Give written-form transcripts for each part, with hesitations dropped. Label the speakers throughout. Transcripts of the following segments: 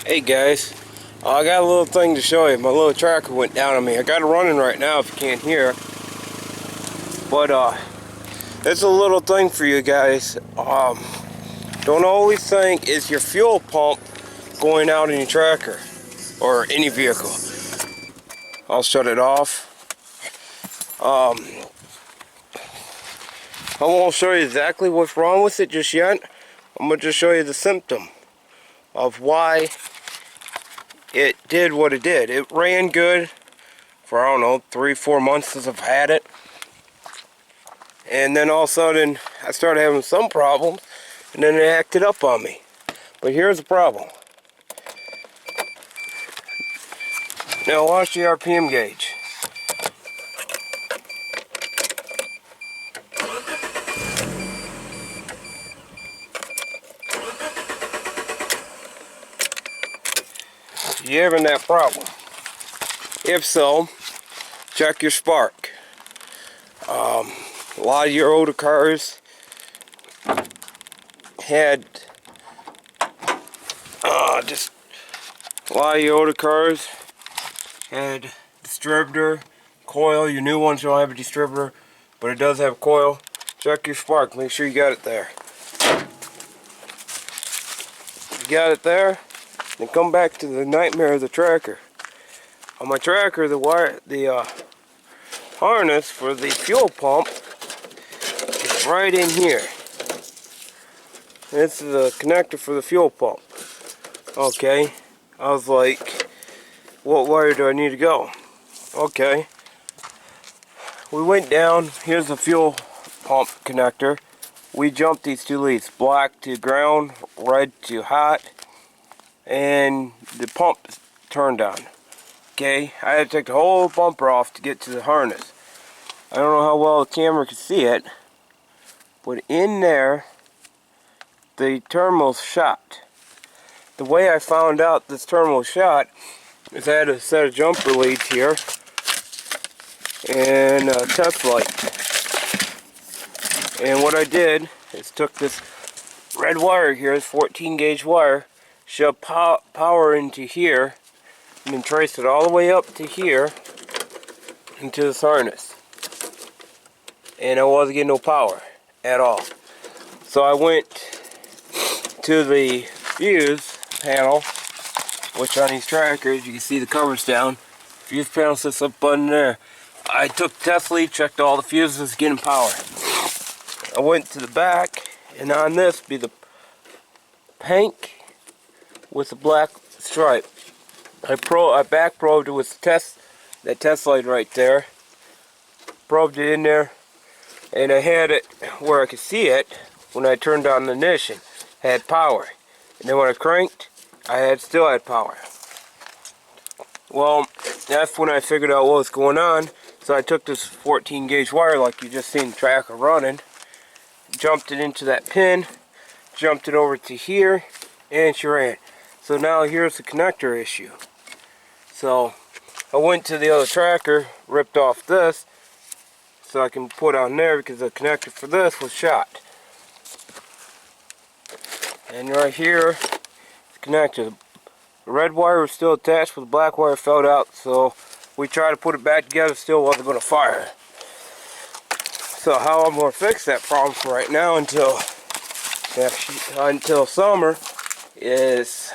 Speaker 1: Hey guys, I got a little thing to show you. My little tracker went down on me. I got it running right now if you can't hear. But it's a little thing for you guys. Don't always think it's your fuel pump going out in your tracker or any vehicle. I'll shut it off. I won't show you exactly what's wrong with it just yet. I'm going to just show you the symptom of why it did what it did. It ran good for, I don't know, 3-4 months since I've had it. And then all of a sudden, I started having some problems, and then it acted up on me. But here's the problem. Now watch the RPM gauge. You having that problem? If so, check your spark. A lot of your older cars had distributor, coil. Your new ones don't have a distributor, but it does have a coil. Check your spark, make sure you got it there. If you got it there, then come back to the nightmare of the tracker. On my tracker, the harness for the fuel pump is right in here. This is a connector for the fuel pump. Okay, I was like, what wire do I need to go? Okay, we went down. Here's the fuel pump connector. We jumped these two leads, black to ground, red to hot, and the pump turned on. Okay, I had to take the whole bumper off to get to the harness. I don't know how well the camera can see it, but in there, the terminal's shot. The way I found out this terminal was shot is I had a set of jumper leads here and a test light. And what I did is took this red wire here, this 14 gauge wire, shoved power into here, and then traced it all the way up to here into this harness. And I wasn't getting no power at all. So I went to the fuse panel, which on these trackers you can see the cover's down. Fuse panel sits up button there. I took the test lead, checked all the fuses, getting power. I went to the back, and on this be the pink with the black stripe. I back probed it with that test light right there. Probed it in there, and I had it where I could see it when I turned on the ignition. Had power. And then when I cranked, still had power. Well, that's when I figured out what was going on. So I took this 14 gauge wire like you just seen the tracker running, jumped it into that pin, jumped it over to here, and she ran. So now here's the connector issue. So I went to the other tracker, ripped off this, so I can put on there because the connector for this was shot. And right here, it's connected. The red wire was still attached, but the black wire fell out, so we tried to put it back together, still wasn't going to fire. So how I'm going to fix that problem for right now until summer is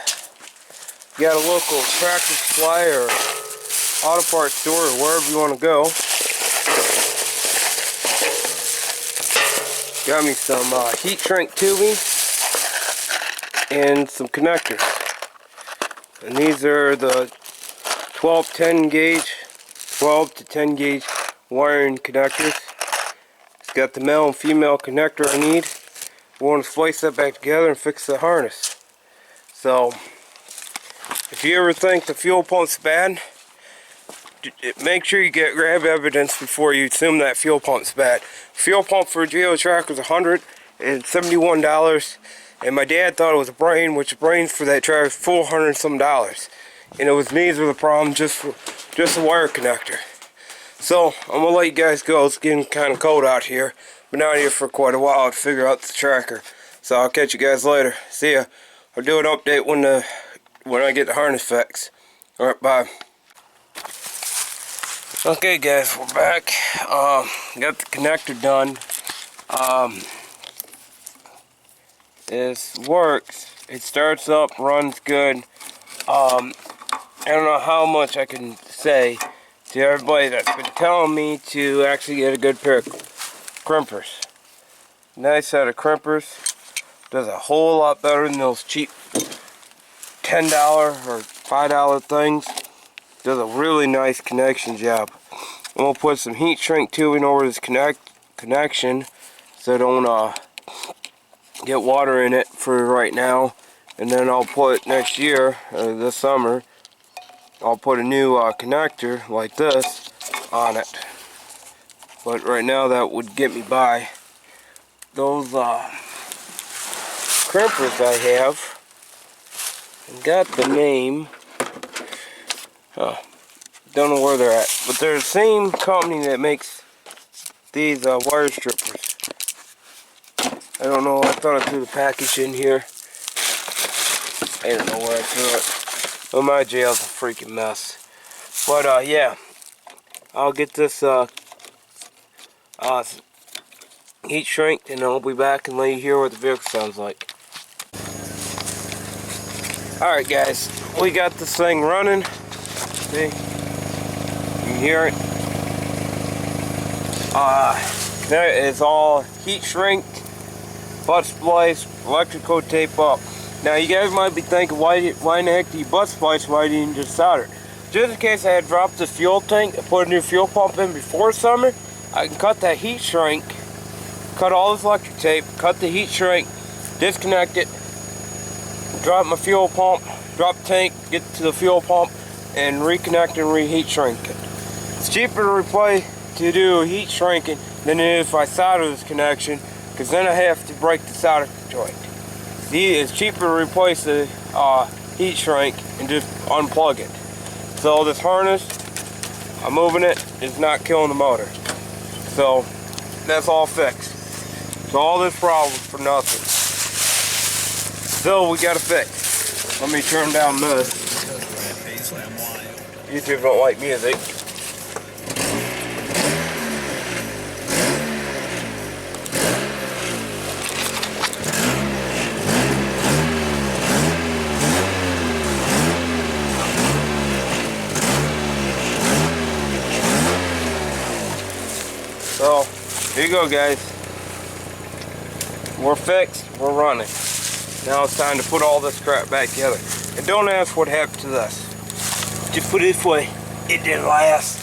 Speaker 1: you got a local tractor supply or auto parts store or wherever you want to go. Got me some heat shrink tubing and some connectors. And these are the 12 to 10 gauge wiring connectors. It's got the male and female connector I need. We want to splice that back together and fix the harness. So, if you ever think the fuel pump's bad, make sure you grab evidence before you assume that fuel pump's bad. Fuel pump for a Geo tracker was $171, and my dad thought it was a brain, which the brains for that tracker is $400 and some. And it was neither the problem, just a wire connector. So I'm gonna let you guys go. It's getting kind of cold out here. Been out here for quite a while to figure out the tracker. So I'll catch you guys later. See ya. I'll do an update when the when I get the harness fixed. Alright, bye. Okay guys, we're back. Got the connector done. This works. It starts up, runs good. I don't know how much I can say to everybody that's been telling me to actually get a good pair of crimpers. Nice set of crimpers. Does a whole lot better than those cheap $10 or $5 things. Does a really nice connection job. I'm gonna put some heat shrink tubing over this connection so I don't get water in it for right now. And then I'll put next year, this summer, I'll put a new connector like this on it. But right now that would get me by. Those crimpers I have, I got the name, don't know where they're at, but they're the same company that makes these wire strippers. I don't know, I thought I threw the package in here. I don't know where I threw it. Well, my jail's a freaking mess. But yeah, I'll get this heat shrink and I'll be back and let you hear what the vehicle sounds like. Alright guys, we got this thing running. See? You can hear it. It's all heat shrinked, butt splice, electrical tape up. Now you guys might be thinking, why in the heck do you butt splice? Why didn't you just solder? Just in case I had dropped the fuel tank and put a new fuel pump in before summer, I can cut that heat shrink, cut all this electric tape, cut the heat shrink, disconnect it, drop my fuel pump, drop the tank, get to the fuel pump, and reconnect and reheat shrink it. It's cheaper to do heat shrinking than it is if I solder this connection, because then I have to break the solder joint. See, it's cheaper to replace the heat shrink and just unplug it. So this harness, I'm moving it, it's not killing the motor. So that's all fixed. So all this problem for nothing. So we got to fix. Let me turn down this. YouTube don't like music. So here you go guys. We're fixed, we're running. Now it's time to put all this crap back together. And don't ask what happened to this. Just put it this way, it didn't last.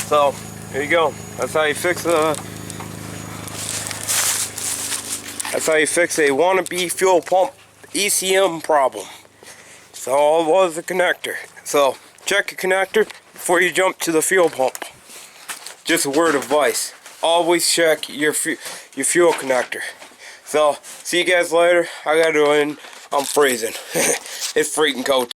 Speaker 1: So, here you go. That's how you fix a wannabe fuel pump ECM problem. So all it was a connector. So check your connector before you jump to the fuel pump. Just a word of advice. Always check your fuel connector. So, see you guys later. I gotta go in. I'm freezing. It's freaking cold.